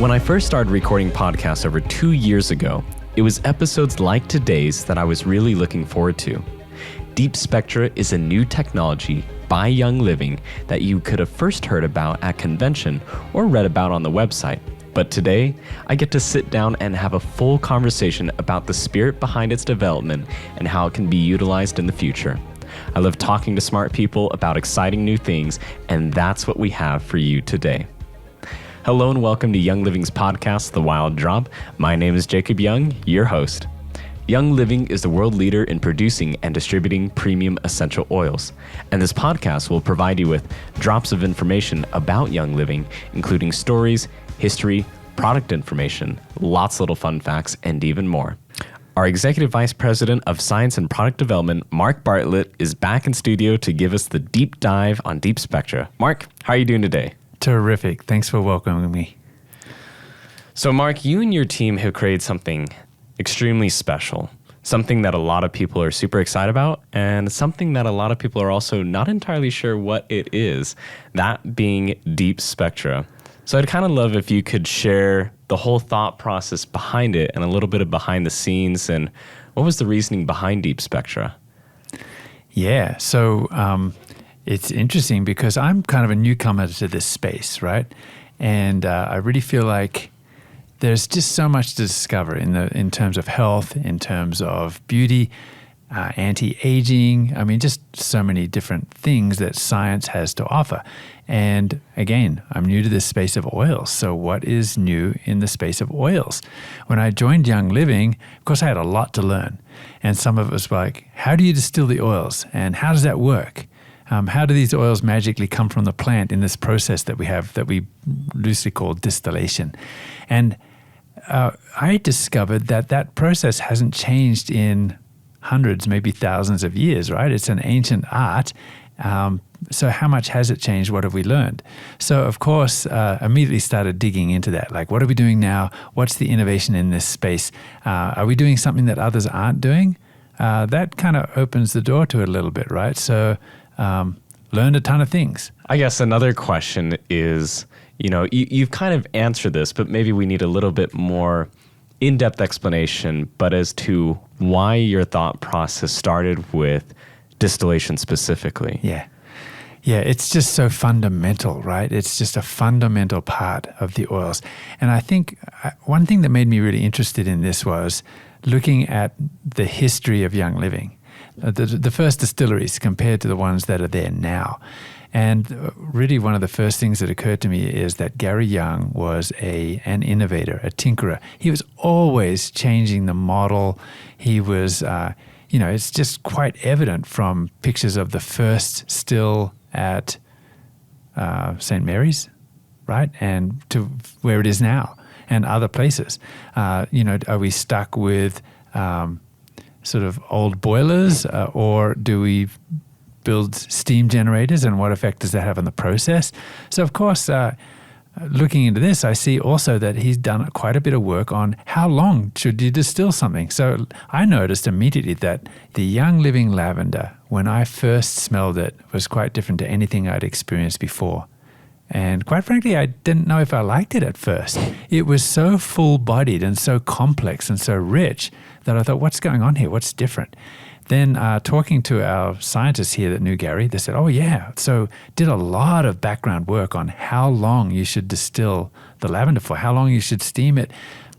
When I first started recording podcasts over 2 years ago, it was episodes like today's that I was really looking forward to. DeepSpectra is a new technology by Young Living that you could have first heard about at convention or read about on the website. But today, I get to sit down and have a full conversation about the spirit behind its development and how it can be utilized in the future. I love talking to smart people about exciting new things, and that's what we have for you today. Hello and welcome to Young Living's podcast, The Wild Drop. My name is Jacob Young, your host. Young Living is the world leader in producing and distributing premium essential oils. And this podcast will provide you with drops of information about Young Living, including stories, history, product information, lots of little fun facts, and even more. Our Executive Vice President of Science and Product Development, Mark Bartlett, is back in studio to give us the deep dive on DeepSpectra. Mark, how are you doing today? Terrific. Thanks for welcoming me. So Mark, you and your team have created something extremely special, something that a lot of people are super excited about, and something that a lot of people are also not entirely sure what it is, that being DeepSpectra. So I'd kind of love if you could share the whole thought process behind it and a little bit of behind the scenes, and what was the reasoning behind DeepSpectra? Yeah, so it's interesting because I'm kind of a newcomer to this space, right? And I really feel like there's just so much to discover in terms of health, in terms of beauty, anti-aging. I mean, just so many different things that science has to offer. And again, I'm new to this space of oils. So what is new in the space of oils? When I joined Young Living, of course, I had a lot to learn. And some of it was like, how do you distill the oils? And how does that work? How do these oils magically come from the plant in this process that we have that we loosely call distillation? And I discovered that process hasn't changed in hundreds, maybe thousands of years, right? It's an ancient art. So how much has it changed? What have we learned? So, of course, immediately started digging into that. Like, what are we doing now? What's the innovation in this space? Are we doing something that others aren't doing? That kind of opens the door to it a little bit, right? So learned a ton of things. I guess another question is, you've kind of answered this, but maybe we need a little bit more in-depth explanation, but as to why your thought process started with distillation specifically. Yeah, it's just so fundamental, right? It's just a fundamental part of the oils. And I think one thing that made me really interested in this was looking at the history of Young Living. The first distilleries compared to the ones that are there now. And really one of the first things that occurred to me is that Gary Young was an innovator, a tinkerer. He was always changing the model. He was, it's just quite evident from pictures of the first still at St. Mary's, right? And to where it is now and other places. Are we stuck with sort of old boilers or do we build steam generators, and what effect does that have on the process? So of course, looking into this, I see also that he's done quite a bit of work on how long should you distill something. So I noticed immediately that the Young Living lavender, when I first smelled it, was quite different to anything I'd experienced before. And quite frankly, I didn't know if I liked it at first. It was so full-bodied and so complex and so rich that I thought, what's going on here? What's different? Then talking to our scientists here that knew Gary, they said, oh yeah, so did a lot of background work on how long you should distill the lavender for, how long you should steam it,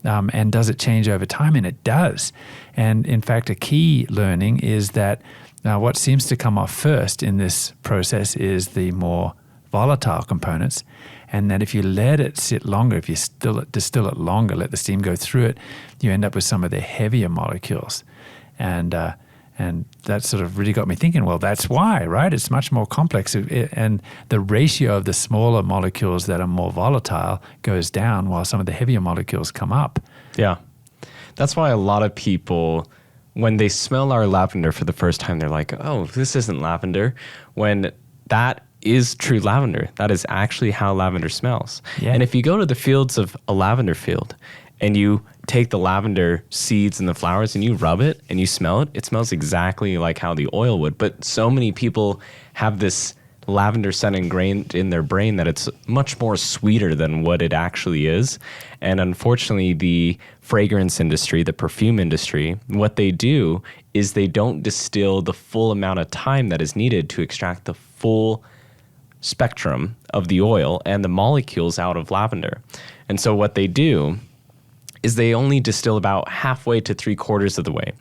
and does it change over time? And it does. And in fact, a key learning is that what seems to come off first in this process is the more volatile components, and that if you let it sit longer, if you distill it longer, let the steam go through it, you end up with some of the heavier molecules. And that sort of really got me thinking, well, that's why, right? It's much more complex. And the ratio of the smaller molecules that are more volatile goes down while some of the heavier molecules come up. Yeah. That's why a lot of people, when they smell our lavender for the first time, they're like, oh, this isn't lavender. When that is true lavender. That is actually how lavender smells. Yeah. And if you go to the fields of a lavender field and you take the lavender seeds and the flowers and you rub it and you smell it, it smells exactly like how the oil would. But so many people have this lavender scent ingrained in their brain that it's much more sweeter than what it actually is. And unfortunately, the fragrance industry, the perfume industry, what they do is they don't distill the full amount of time that is needed to extract the full spectrum of the oil and the molecules out of lavender. And so what they do is they only distill about halfway to 3/4 of the way,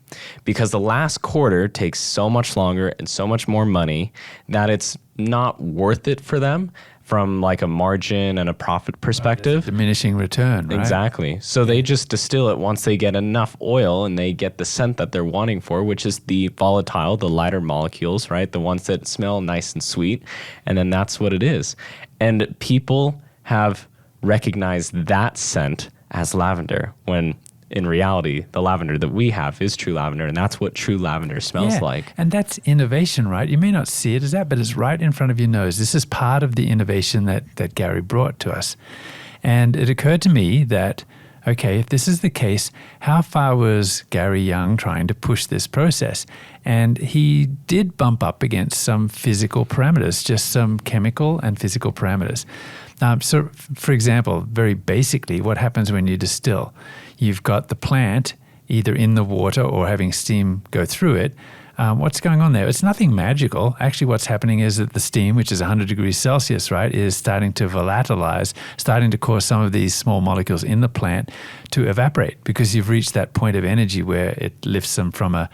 because the last quarter takes so much longer and so much more money that it's not worth it for them from like a margin and a profit perspective. Diminishing return, right? Exactly. So they just distill it once they get enough oil and they get the scent that they're wanting for, which is the volatile, the lighter molecules, right? The ones that smell nice and sweet. And then that's what it is. And people have recognized that scent as lavender, when in reality, the lavender that we have is true lavender, and that's what true lavender smells like. And that's innovation, right? You may not see it as that, but it's right in front of your nose. This is part of the innovation that Gary brought to us. And it occurred to me that, okay, if this is the case, how far was Gary Young trying to push this process? And he did bump up against some physical parameters, just some chemical and physical parameters. So, for example, very basically, what happens when you distill? You've got the plant either in the water or having steam go through it. What's going on there? It's nothing magical. Actually, what's happening is that the steam, which is 100 degrees Celsius, right, is starting to volatilize, starting to cause some of these small molecules in the plant to evaporate, because you've reached that point of energy where it lifts them from a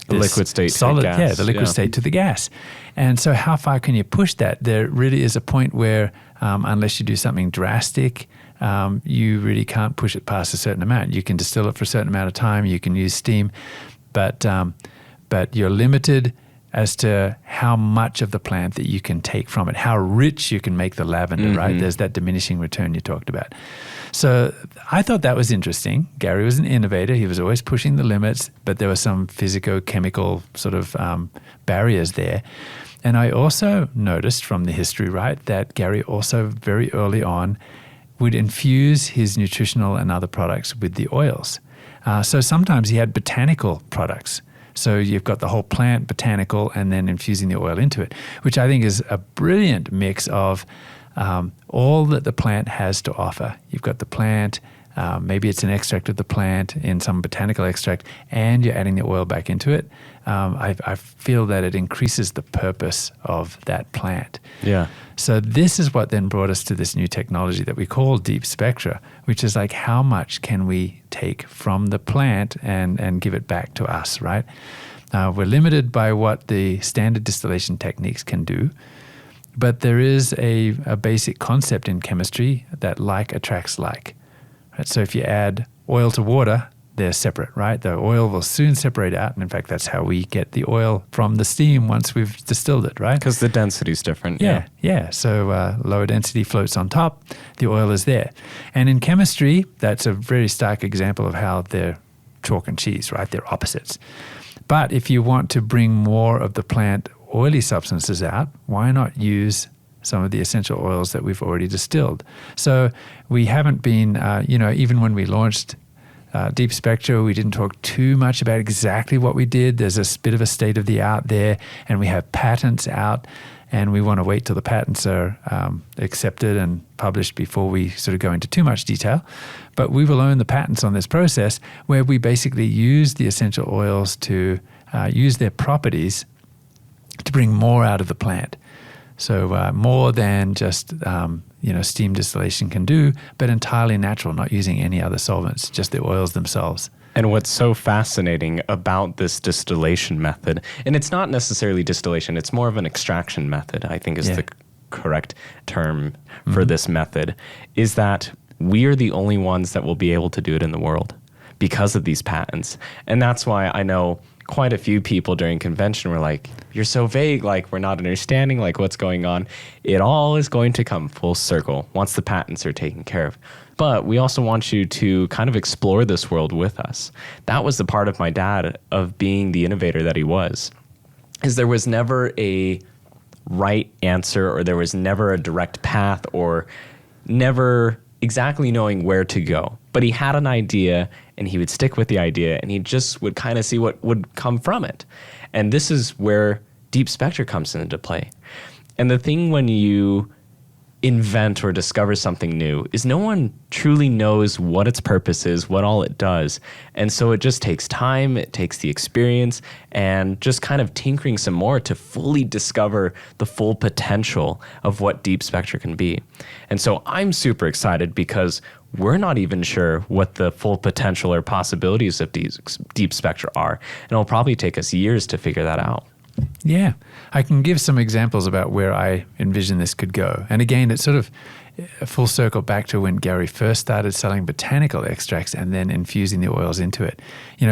liquid state solid, to gas. Yeah, the liquid state to the gas. And so how far can you push that? There really is a point where unless you do something drastic, you really can't push it past a certain amount. You can distill it for a certain amount of time. You can use steam, but you're limited as to how much of the plant that you can take from it, how rich you can make the lavender, right? There's that diminishing return you talked about. So I thought that was interesting. Gary was an innovator. He was always pushing the limits, but there were some physico-chemical sort of barriers there. And I also noticed from the history, right, that Gary also very early on would infuse his nutritional and other products with the oils. So sometimes he had botanical products. So you've got the whole plant botanical and then infusing the oil into it, which I think is a brilliant mix of all that the plant has to offer. You've got the plant, maybe it's an extract of the plant in some botanical extract, and you're adding the oil back into it. I feel that it increases the purpose of that plant. Yeah. So this is what then brought us to this new technology that we call DeepSpectra, which is like, how much can we take from the plant and give it back to us, right? We're limited by what the standard distillation techniques can do, but there is a basic concept in chemistry that like attracts like. Right? So if you add oil to water, they're separate, right? The oil will soon separate out. And in fact, that's how we get the oil from the steam once we've distilled it, right? Because the density is different. Yeah. So lower density floats on top. The oil is there. And in chemistry, that's a very stark example of how they're chalk and cheese, right? They're opposites. But if you want to bring more of the plant oily substances out, why not use some of the essential oils that we've already distilled? So we haven't been, even when we launched DeepSpectra, we didn't talk too much about exactly what we did. There's a bit of a state of the art there, and we have patents out, and we want to wait till the patents are accepted and published before we sort of go into too much detail. But we will own the patents on this process, where we basically use the essential oils to use their properties to bring more out of the plant. So more than just steam distillation can do, but entirely natural, not using any other solvents, just the oils themselves. And what's so fascinating about this distillation method, and it's not necessarily distillation, it's more of an extraction method, I think is the correct term for this method, is that we are the only ones that will be able to do it in the world because of these patents. And that's why I know quite a few people during convention were like, you're so vague, like we're not understanding like what's going on. It all is going to come full circle once the patents are taken care of. But we also want you to kind of explore this world with us. That was the part of my dad of being the innovator that he was, is there was never a right answer, or there was never a direct path, or never exactly knowing where to go. But he had an idea, and he would stick with the idea, and he just would kind of see what would come from it. And this is where DeepSpectra comes into play. And the thing when you invent or discover something new is no one truly knows what its purpose is, what all it does. And so it just takes time, it takes the experience, and just kind of tinkering some more to fully discover the full potential of what DeepSpectra can be. And so I'm super excited because we're not even sure what the full potential or possibilities of DeepSpectra are. And it'll probably take us years to figure that out. Yeah, I can give some examples about where I envision this could go. And again, it's sort of a full circle back to when Gary first started selling botanical extracts and then infusing the oils into it.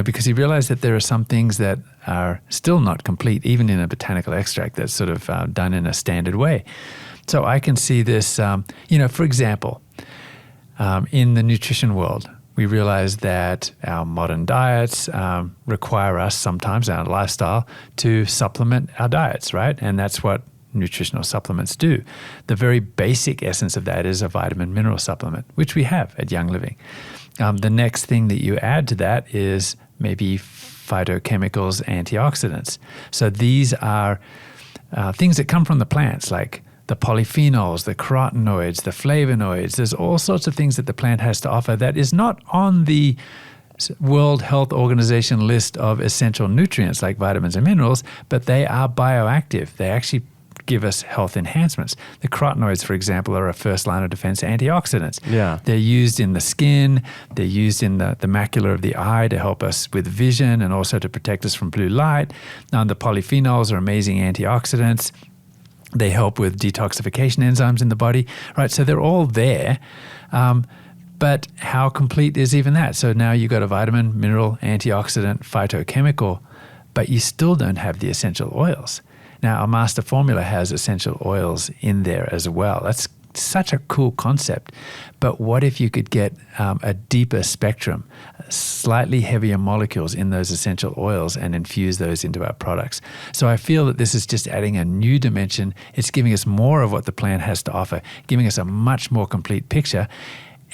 Because he realized that there are some things that are still not complete, even in a botanical extract that's sort of done in a standard way. So I can see this, for example, in the nutrition world. We realize that our modern diets require us sometimes, our lifestyle, to supplement our diets, right? And that's what nutritional supplements do. The very basic essence of that is a vitamin mineral supplement, which we have at Young Living. The next thing that you add to that is maybe phytochemicals, antioxidants. So these are things that come from the plants, like the polyphenols, the carotenoids, the flavonoids. There's all sorts of things that the plant has to offer that is not on the World Health Organization list of essential nutrients like vitamins and minerals, but they are bioactive. They actually give us health enhancements. The carotenoids, for example, are a first line of defense antioxidants. Yeah. They're used in the skin. They're used in the macula of the eye to help us with vision and also to protect us from blue light. The polyphenols are amazing antioxidants. They help with detoxification enzymes in the body, right? So they're all there. But how complete is even that? So now you've got a vitamin, mineral, antioxidant, phytochemical, but you still don't have the essential oils. Now, our master formula has essential oils in there as well. That's such a cool concept. But what if you could get a deeper spectrum, slightly heavier molecules in those essential oils and infuse those into our products? So I feel that this is just adding a new dimension. It's giving us more of what the plant has to offer, giving us a much more complete picture.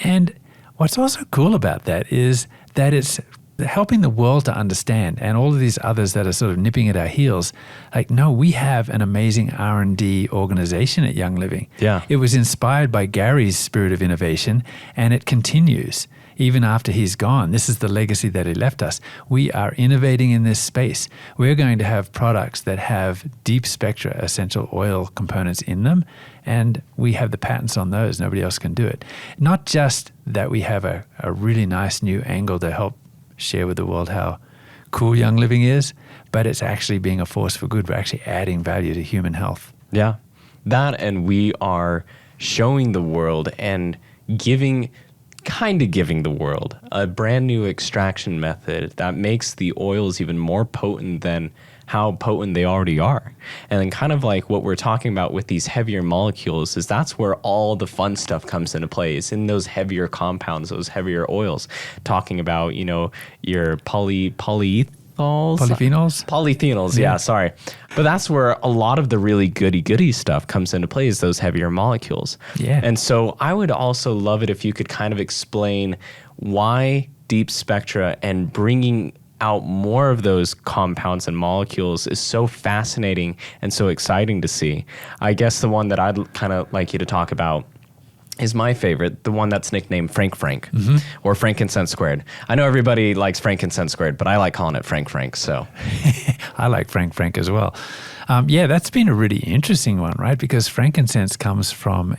And what's also cool about that is that it's helping the world to understand, and all of these others that are sort of nipping at our heels, like, no, we have an amazing R&D organization at Young Living. Yeah. It was inspired by Gary's spirit of innovation, and it continues even after he's gone. This is the legacy that he left us. We are innovating in this space. We're going to have products that have DeepSpectra essential oil components in them, and we have the patents on those. Nobody else can do it. Not just that we have a really nice new angle to help share with the world how cool Young Living is, but it's actually being a force for good. We're actually adding value to human health. Yeah, that, and we are showing the world and giving the world a brand new extraction method that makes the oils even more potent than how potent they already are. And then kind of like what we're talking about with these heavier molecules is that's where all the fun stuff comes into play. It's in those heavier compounds, those heavier oils. Talking about, your polyphenols? Polyphenols, yeah, sorry. But that's where a lot of the really goody stuff comes into play, is those heavier molecules. Yeah. And so I would also love it if you could kind of explain why DeepSpectra and bringing out more of those compounds and molecules is so fascinating and so exciting to see. I guess the one that I'd kind of like you to talk about is my favorite, the one that's nicknamed Frank, or frankincense squared. I know everybody likes frankincense squared, but I like calling it Frank, so. I like Frank as well. That's been a really interesting one, right? Because frankincense comes from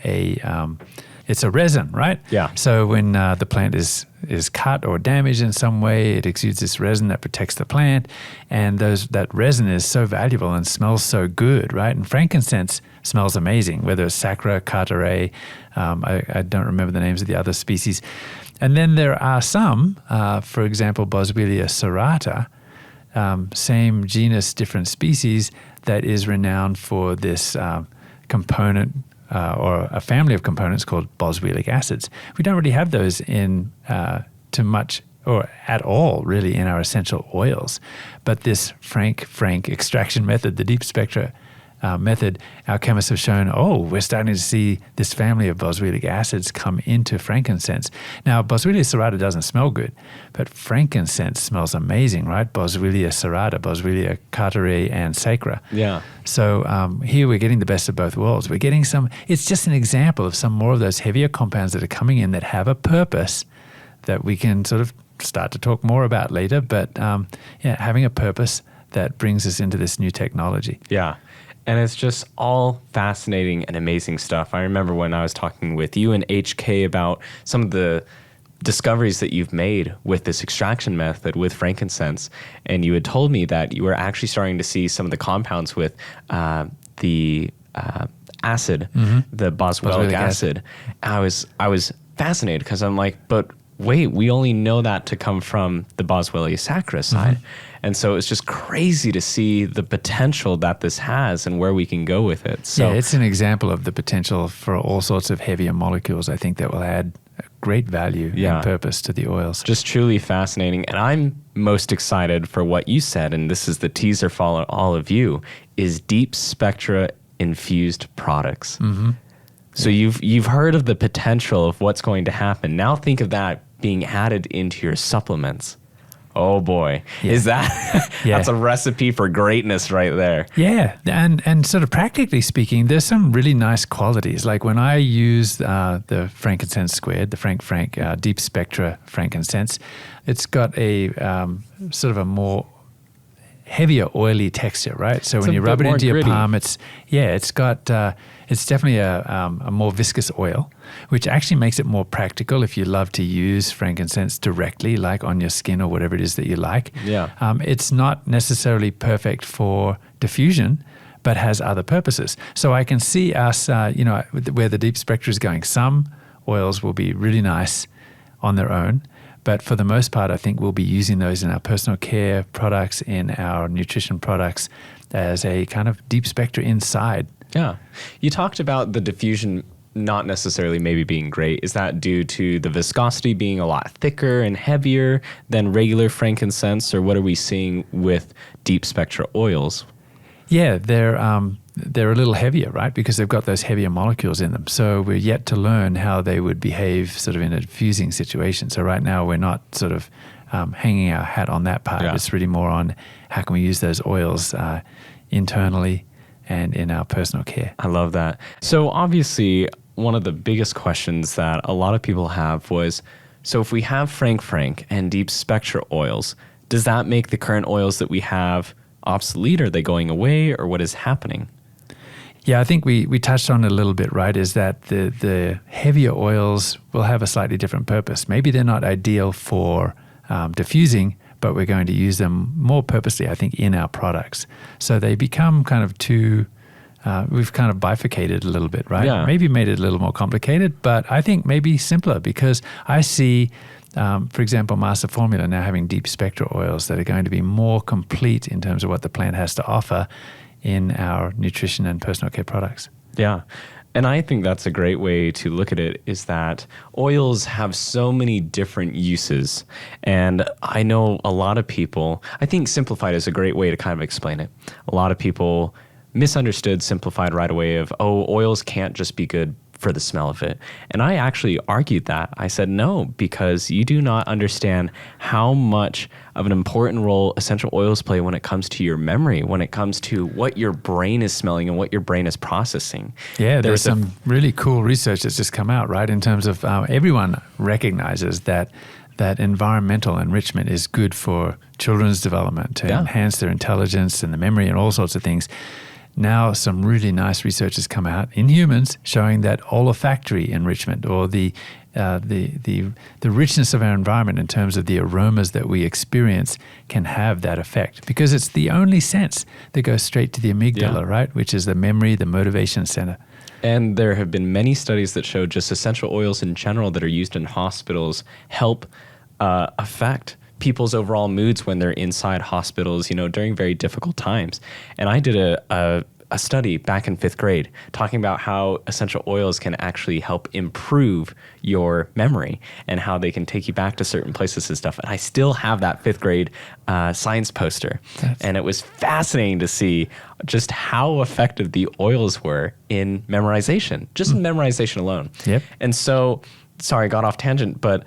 it's a resin, right? Yeah. So when the plant is cut or damaged in some way, it exudes this resin that protects the plant, and that resin is so valuable and smells so good, right? And frankincense smells amazing, whether it's Sacra, Carteret, I don't remember the names of the other species. And then there are some, for example, Boswellia serrata, same genus, different species, that is renowned for this component or a family of components called boswellic acids. We don't really have those in too much or at all really in our essential oils. But this Frank extraction method, the DeepSpectra method, our chemists have shown, we're starting to see this family of boswellic acids come into frankincense. Now, Boswellia serrata doesn't smell good, but frankincense smells amazing, right? Boswellia serrata, Boswellia carteret, and sacra. Yeah. So here we're getting the best of both worlds. We're getting it's just an example of some more of those heavier compounds that are coming in that have a purpose that we can sort of start to talk more about later. But having a purpose that brings us into this new technology. Yeah. And it's just all fascinating and amazing stuff. I remember when I was talking with you and HK about some of the discoveries that you've made with this extraction method with frankincense. And you had told me that you were actually starting to see some of the compounds with the acid, the boswellic acid. I was fascinated because I'm like, but wait, we only know that to come from the Boswellia sacra side. And so it's just crazy to see the potential that this has and where we can go with it. So it's an example of the potential for all sorts of heavier molecules, I think, that will add great value and purpose to the oils. Just truly fascinating. And I'm most excited for what you said, and this is the teaser for all of you, is DeepSpectra infused products. So you've heard of the potential of what's going to happen. Now think of that being added into your supplements. Oh boy, is that that's a recipe for greatness right there. Yeah, and sort of practically speaking, there's some really nice qualities. Like when I use the frankincense squared, the Frank DeepSpectra frankincense, it's got a sort of a more heavier oily texture, right? So when you rub it into your palm, it's got it's definitely a more viscous oil, which actually makes it more practical if you love to use frankincense directly, like on your skin or whatever it is that you like. Yeah. It's not necessarily perfect for diffusion, but has other purposes. So I can see us, where the DeepSpectra is going. Some oils will be really nice on their own, but for the most part, I think we'll be using those in our personal care products, in our nutrition products, as a kind of DeepSpectra inside. Yeah. You talked about the diffusion not necessarily maybe being great. Is that due to the viscosity being a lot thicker and heavier than regular frankincense, or what are we seeing with DeepSpectra oils? Yeah, they're a little heavier, right? Because they've got those heavier molecules in them. So we're yet to learn how they would behave sort of in a diffusing situation. So right now we're not sort of hanging our hat on that part. Yeah. It's really more on how can we use those oils internally and in our personal care. I love that. So obviously, one of the biggest questions that a lot of people have was, so if we have Frank and DeepSpectra oils, does that make the current oils that we have obsolete? Are they going away, or what is happening? Yeah, I think we touched on it a little bit, right, is that the heavier oils will have a slightly different purpose. Maybe they're not ideal for diffusing, but we're going to use them more purposely, I think, in our products. So they become kind of we've kind of bifurcated a little bit, right? Yeah. Maybe made it a little more complicated, but I think maybe simpler, because I see, for example, Master Formula now having DeepSpectra oils that are going to be more complete in terms of what the plant has to offer in our nutrition and personal care products. Yeah. And I think that's a great way to look at it, is that oils have so many different uses. And I know a lot of people, I think simplified is a great way to kind of explain it. A lot of people misunderstood simplified right away of, oils can't just be good for the smell of it. And I actually argued that. I said, no, because you do not understand how much of an important role essential oils play when it comes to your memory, when it comes to what your brain is smelling and what your brain is processing. Yeah, there's some really cool research that's just come out, right, in terms of everyone recognizes that environmental enrichment is good for children's development, to enhance their intelligence and the memory and all sorts of things. Now, some really nice research has come out in humans showing that olfactory enrichment, or the richness of our environment in terms of the aromas that we experience, can have that effect, because it's the only sense that goes straight to the amygdala, right, which is the memory, the motivation center. And there have been many studies that show just essential oils in general that are used in hospitals help affect people's overall moods when they're inside hospitals, during very difficult times. And I did a a study back in 5th grade talking about how essential oils can actually help improve your memory and how they can take you back to certain places and stuff. And I still have that 5th grade science poster. And it was fascinating to see just how effective the oils were in memorization, just in memorization alone. Yep. And so, sorry, I got off tangent, but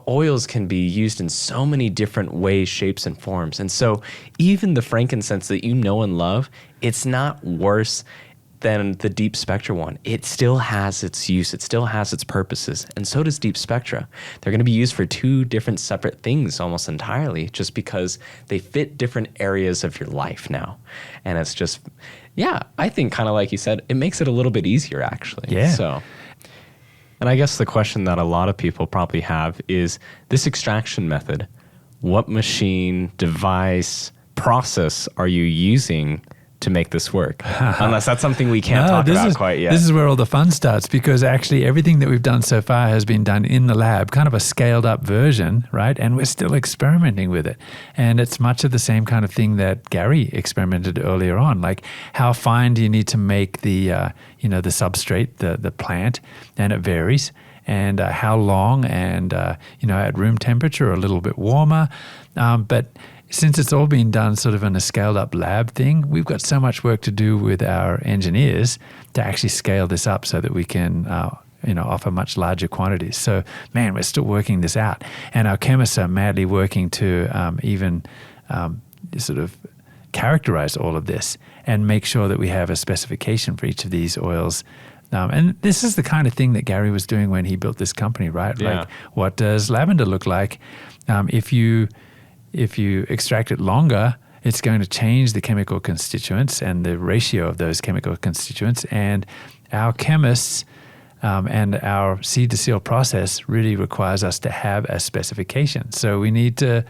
oils can be used in so many different ways, shapes, and forms. And so even the frankincense that you know and love, it's not worse than the DeepSpectra one. It still has its use. It still has its purposes. And so does DeepSpectra. They're going to be used for two different separate things almost entirely, just because they fit different areas of your life now. And it's just, I think kind of like you said, it makes it a little bit easier actually. Yeah. So. And I guess the question that a lot of people probably have is this extraction method. What machine, device, process are you using to make this work? Unless that's something we can't talk about quite yet. This is where all the fun starts, because actually everything that we've done so far has been done in the lab, kind of a scaled up version, right? And we're still experimenting with it. And it's much of the same kind of thing that Gary experimented earlier on. Like, how fine do you need to make the the substrate, the plant? And it varies. And how long, and at room temperature or a little bit warmer. But since it's all been done sort of in a scaled up lab thing, we've got so much work to do with our engineers to actually scale this up so that we can offer much larger quantities. So, man, we're still working this out. And our chemists are madly working to even sort of characterize all of this and make sure that we have a specification for each of these oils. And this is the kind of thing that Gary was doing when he built this company, right? Yeah. Like, what does lavender look like? If you extract it longer, it's going to change the chemical constituents and the ratio of those chemical constituents. And our chemists and our seed to seal process really requires us to have a specification. So we need to,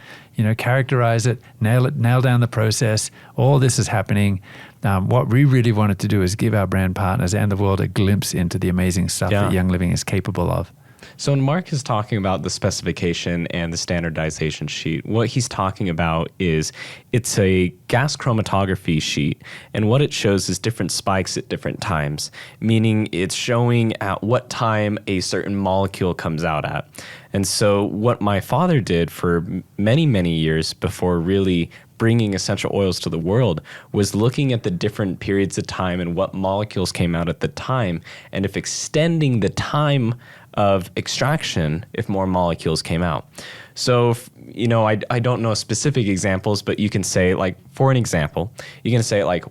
characterize it, nail down the process. All this is happening. What we really wanted to do is give our brand partners and the world a glimpse into the amazing stuff that Young Living is capable of. So when Mark is talking about the specification and the standardization sheet, what he's talking about is it's a gas chromatography sheet, and what it shows is different spikes at different times, meaning it's showing at what time a certain molecule comes out at. And so what my father did for many, many years before really bringing essential oils to the world was looking at the different periods of time and what molecules came out at the time, and if extending the time of extraction if more molecules came out. So, I don't know specific examples, but you can say, like, for an example, you can say, like,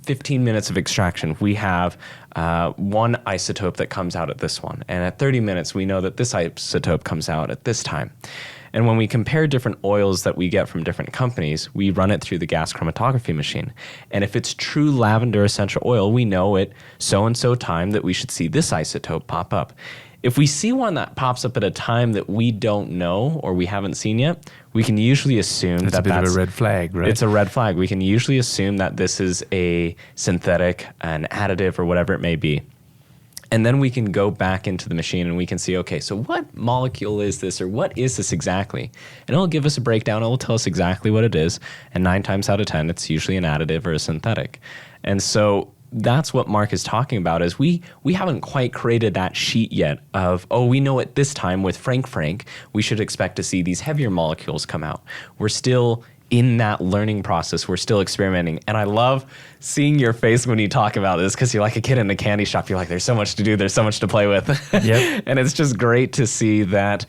15 minutes of extraction, we have one isotope that comes out at this one. And at 30 minutes, we know that this isotope comes out at this time. And when we compare different oils that we get from different companies, we run it through the gas chromatography machine. And if it's true lavender essential oil, we know at so-and-so time that we should see this isotope pop up. If we see one that pops up at a time that we don't know or we haven't seen yet, we can usually assume that's a bit of a red flag, right? It's a red flag. We can usually assume that this is a synthetic, an additive, or whatever it may be. And then we can go back into the machine and we can see, okay, so what molecule is this, or what is this exactly? And it'll give us a breakdown. It'll tell us exactly what it is. And 9 times out of 10, it's usually an additive or a synthetic. And so that's what Mark is talking about, is we haven't quite created that sheet yet of, we know at this time with Frank, we should expect to see these heavier molecules come out. We're still in that learning process. We're still experimenting. And I love seeing your face when you talk about this, because you're like a kid in a candy shop. You're like, there's so much to do. There's so much to play with. Yep. And it's just great to see that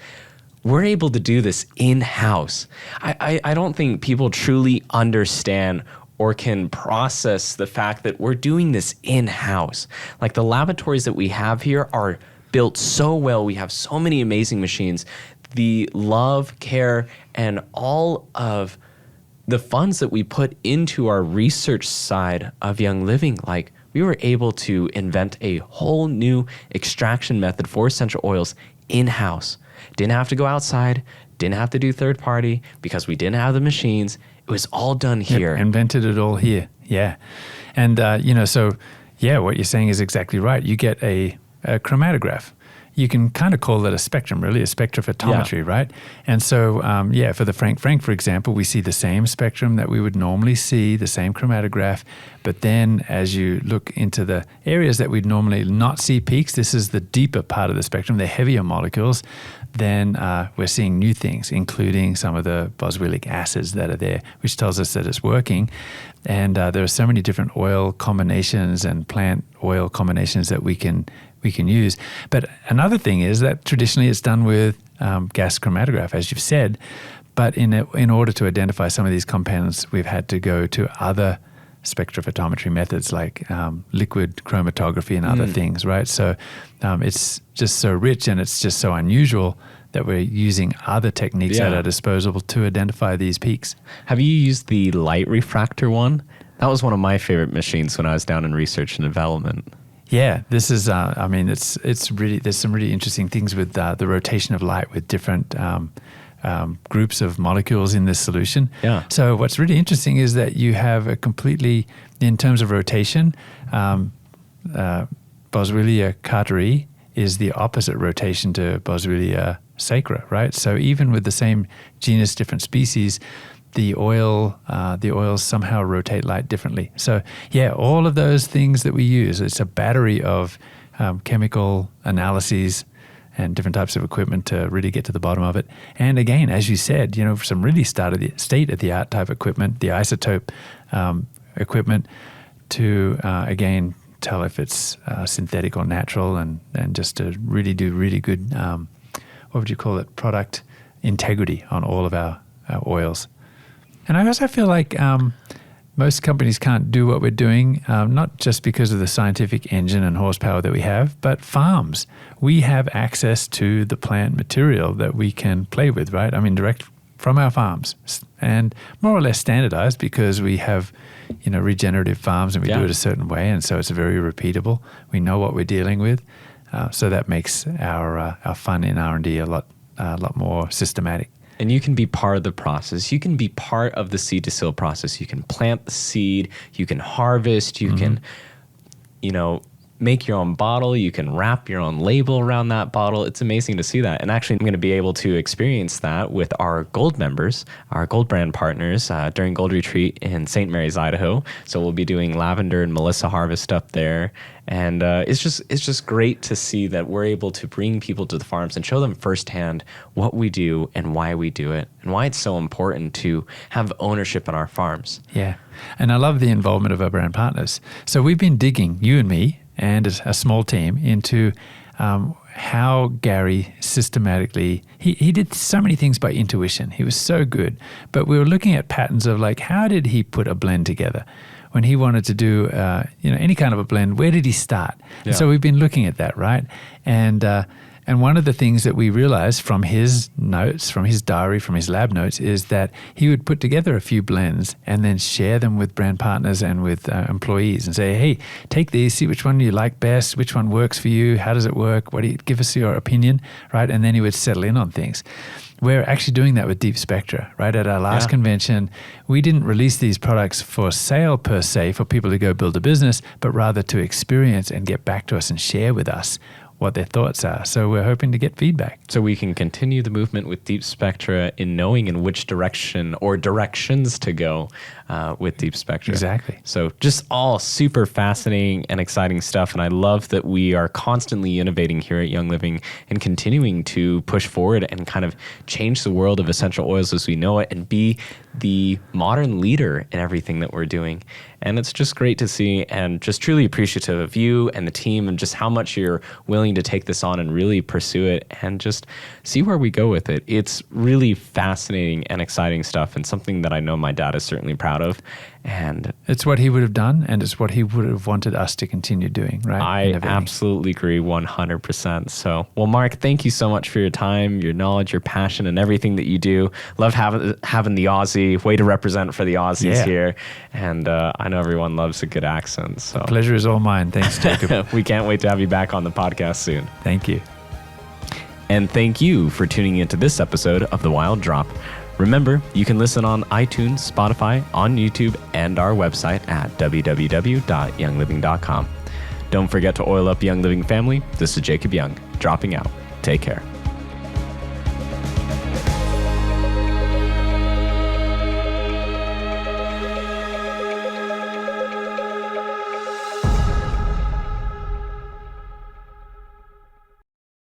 we're able to do this in-house. I don't think people truly understand or can process the fact that we're doing this in-house. Like, the laboratories that we have here are built so well. We have so many amazing machines. The love, care, and all of the funds that we put into our research side of Young Living, like, we were able to invent a whole new extraction method for essential oils in-house. Didn't have to go outside, didn't have to do third party, because we didn't have the machines. It was all done here. Yep, invented it all here. Yeah. And, what you're saying is exactly right. You get a chromatograph. you can kind of call it a spectrum, really, a spectrophotometry, right? And so, for the Frank, for example, we see the same spectrum that we would normally see, the same chromatograph. But then as you look into the areas that we'd normally not see peaks, this is the deeper part of the spectrum, the heavier molecules, then we're seeing new things, including some of the boswellic acids that are there, which tells us that it's working. And there are so many different oil combinations and plant oil combinations that we can use. But another thing is that traditionally it's done with gas chromatograph, as you've said. But in order to identify some of these compounds, we've had to go to other spectrophotometry methods like liquid chromatography and other things, right? So it's just so rich and it's just so unusual that we're using other techniques at our disposal to identify these peaks. Have you used the light refractor one? That was one of my favorite machines when I was down in research and development. Yeah, this is, it's really, there's some really interesting things with the rotation of light with different groups of molecules in this solution. Yeah. So what's really interesting is that you have a completely, in terms of rotation, Boswellia carteri is the opposite rotation to Boswellia sacra, right? So even with the same genus, different species, the oils somehow rotate light differently. So yeah, all of those things that we use, it's a battery of chemical analyses and different types of equipment to really get to the bottom of it. And again, as you said, some really state-of-the-art type equipment, the isotope equipment to, again, tell if it's synthetic or natural and just to really do really good, what would you call it, product integrity on all of our oils. And I also feel like most companies can't do what we're doing, not just because of the scientific engine and horsepower that we have, but farms. We have access to the plant material that we can play with, right? I mean, direct from our farms and more or less standardized because we have, regenerative farms and we do it a certain way. And so it's very repeatable. We know what we're dealing with. So that makes our fun in R&D a lot more systematic. And you can be part of the process. You can be part of the seed to sale process. You can plant the seed. You can harvest. You can, make your own bottle. You can wrap your own label around that bottle. It's amazing to see that. And actually, I'm going to be able to experience that with our Gold members, our Gold brand partners during Gold Retreat in St. Mary's, Idaho. So we'll be doing lavender and Melissa harvest up there. And it's just great to see that we're able to bring people to the farms and show them firsthand what we do and why we do it and why it's so important to have ownership in our farms. Yeah. And I love the involvement of our brand partners. So we've been digging, you and me, and a small team, into how Gary systematically, he did so many things by intuition. He was so good. But we were looking at patterns of how did he put a blend together? When he wanted to do, any kind of a blend, where did he start? Yeah. So we've been looking at that, right? And one of the things that we realized from his notes, from his diary, from his lab notes, is that he would put together a few blends and then share them with brand partners and with employees and say, hey, take these, see which one you like best, which one works for you, how does it work, give us your opinion, right? And then he would settle in on things. We're actually doing that with DeepSpectra, right? At our last convention, we didn't release these products for sale per se, for people to go build a business, but rather to experience and get back to us and share with us what their thoughts are. So we're hoping to get feedback. So we can continue the movement with DeepSpectra in knowing in which direction or directions to go with DeepSpectra. Exactly. So just all super fascinating and exciting stuff. And I love that we are constantly innovating here at Young Living and continuing to push forward and kind of change the world of essential oils as we know it and be the modern leader in everything that we're doing. And it's just great to see and just truly appreciative of you and the team and just how much you're willing to take this on and really pursue it and just see where we go with it. It's really fascinating and exciting stuff and something that I know my dad is certainly proud of. And it's what he would have done and it's what he would have wanted us to continue doing, right? I absolutely agree 100%. So, well, Mark, thank you so much for your time, your knowledge, your passion, and everything that you do. Love having the Aussie, way to represent for the Aussies here. And I know everyone loves a good accent. So the pleasure is all mine. Thanks, Jacob. We can't wait to have you back on the podcast soon. Thank you. And thank you for tuning into this episode of The Wild Drop. Remember, you can listen on iTunes, Spotify, on YouTube, and our website at www.youngliving.com. Don't forget to oil up Young Living family. This is Jacob Young, dropping out. Take care.